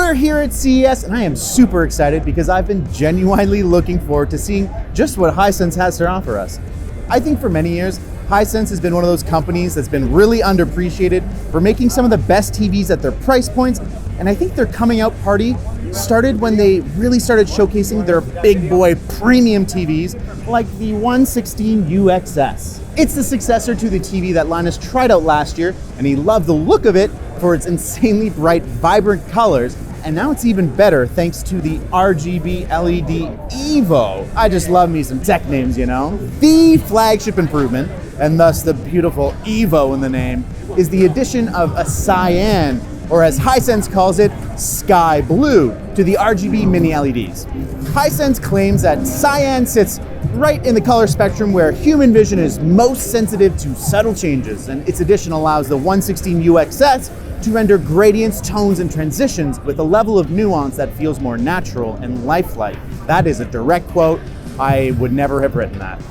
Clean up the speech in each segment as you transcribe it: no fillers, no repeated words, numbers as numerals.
We're here at CES and I am super excited because I've been genuinely looking forward to seeing just what Hisense has to offer us. I think for many years, Hisense has been one of those companies that's been really underappreciated for making some of the best TVs at their price points, and I think their coming out party started when they really started showcasing their big boy premium TVs like the 116 UXS. It's the successor to the TV that Linus tried out last year, and he loved the look of it for its insanely bright, vibrant colors, and now it's even better thanks to the RGB LED EVO. I just love me some tech names, you know? The flagship improvement, and thus the beautiful EVO in the name, is the addition of a cyan, or as Hisense calls it, sky blue, to the RGB mini LEDs. Hisense claims that cyan sits right in the color spectrum where human vision is most sensitive to subtle changes, and its addition allows the 116 UXS to render gradients, tones, and transitions with a level of nuance that feels more natural and lifelike. That is a direct quote. I would never have written that.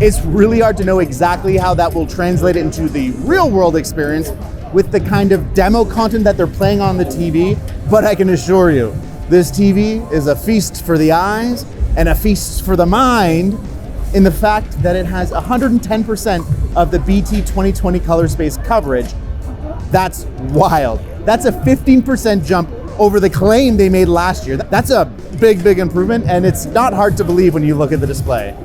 It's really hard to know exactly how that will translate into the real world experience with the kind of demo content that they're playing on the TV, but I can assure you, this TV is a feast for the eyes and a feast for the mind in the fact that it has 110% of the BT 2020 color space coverage. That's wild. That's a 15% jump over the claim they made last year. That's a big improvement, and it's not hard to believe when you look at the display.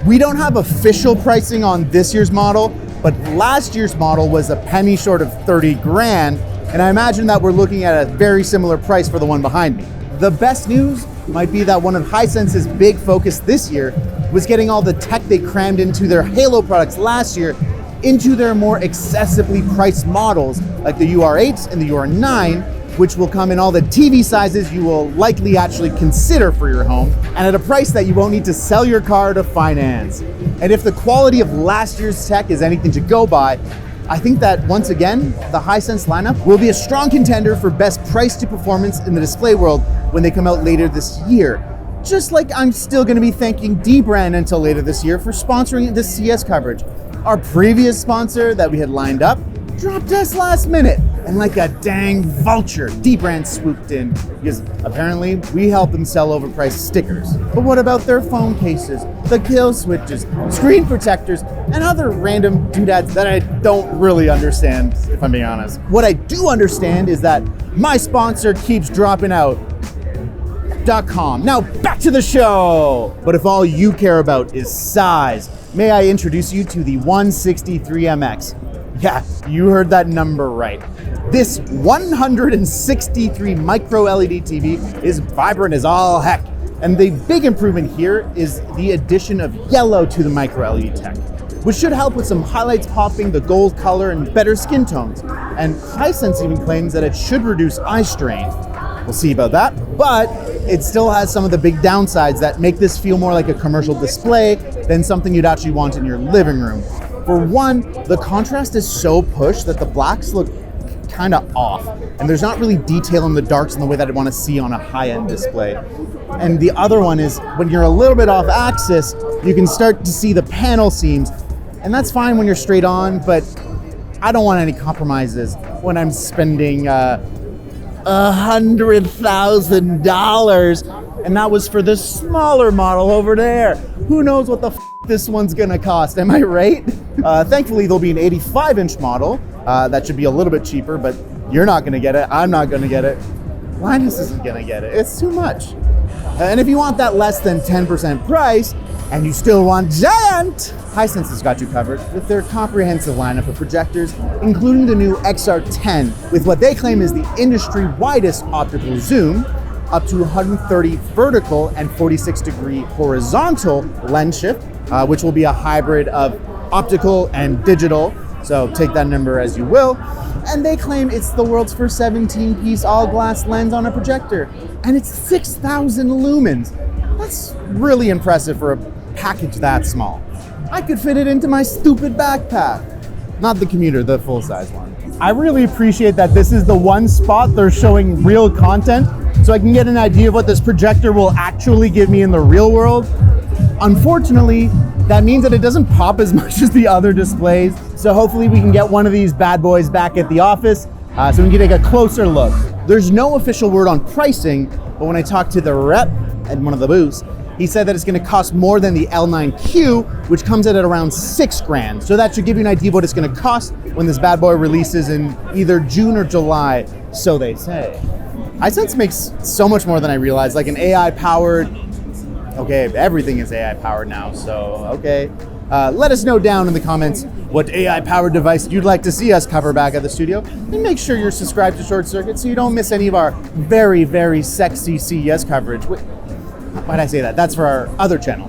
We don't have official pricing on this year's model, but last year's model was a penny short of 30 grand, and I imagine that we're looking at a very similar price for the one behind me. The best news might be that one of Hisense's big focus this year was getting all the tech they crammed into their Halo products last year into their more accessibly priced models like the UR8 and the UR9, which will come in all the TV sizes you will likely actually consider for your home, and at a price that you won't need to sell your car to finance. And if the quality of last year's tech is anything to go by, I think that once again, the Hisense lineup will be a strong contender for best price to performance in the display world when they come out later this year. Just like I'm still gonna be thanking dbrand until later this year for sponsoring this CES coverage. Our previous sponsor that we had lined up dropped us last minute, and like a dang vulture, dbrand swooped in because apparently we helped them sell overpriced stickers. But what about their phone cases, the kill switches, screen protectors, and other random doodads that I don't really understand, if I'm being honest. What I do understand is that my sponsor keeps dropping out. .com. Now back to the show! But if all you care about is size, may I introduce you to the 163MX. Yeah, you heard that number right. This 163 micro LED TV is vibrant as all heck. And the big improvement here is the addition of yellow to the micro LED tech, which should help with some highlights popping, the gold color, and better skin tones. And Hisense even claims that it should reduce eye strain. We'll see about that, but it still has some of the big downsides that make this feel more like a commercial display than something you'd actually want in your living room. For one, the contrast is so pushed that the blacks look kind of off, and there's not really detail in the darks in the way that I'd want to see on a high-end display. And the other one is when you're a little bit off axis, you can start to see the panel seams, and that's fine when you're straight on, but I don't want any compromises when I'm spending $100,000, and that was for the smaller model over there. Who knows what the this one's gonna cost, am I right? Thankfully, there'll be an 85-inch model that should be a little bit cheaper, but you're not gonna get it, I'm not gonna get it, Linus isn't gonna get it, it's too much. And if you want that less than 10% price, and you still want giant, Hisense has got you covered with their comprehensive lineup of projectors, including the new XR10, with what they claim is the industry widest optical zoom, up to 130 vertical and 46-degree horizontal lens shift, which will be a hybrid of optical and digital, so take that number as you will. And they claim it's the world's first 17-piece all-glass lens on a projector, and it's 6,000 lumens. That's really impressive for a package that small. I could fit it into my stupid backpack. Not the commuter, the full-size one. I really appreciate that this is the one spot they're showing real content, so I can get an idea of what this projector will actually give me in the real world. Unfortunately, that means that it doesn't pop as much as the other displays, so hopefully we can get one of these bad boys back at the office so we can take a closer look. There's no official word on pricing, but when I talked to the rep at one of the booths, he said that it's going to cost more than the L9Q, which comes in at around $6,000. So that should give you an idea of what it's going to cost when this bad boy releases in either June or July, so they say. Hisense makes so much more than I realized, like an AI-powered, okay, everything is AI-powered now, so okay. Let us know down in the comments what AI-powered device you'd like to see us cover back at the studio. And make sure you're subscribed to ShortCircuit so you don't miss any of our very, very sexy CES coverage. Why'd I say that? That's for our other channel.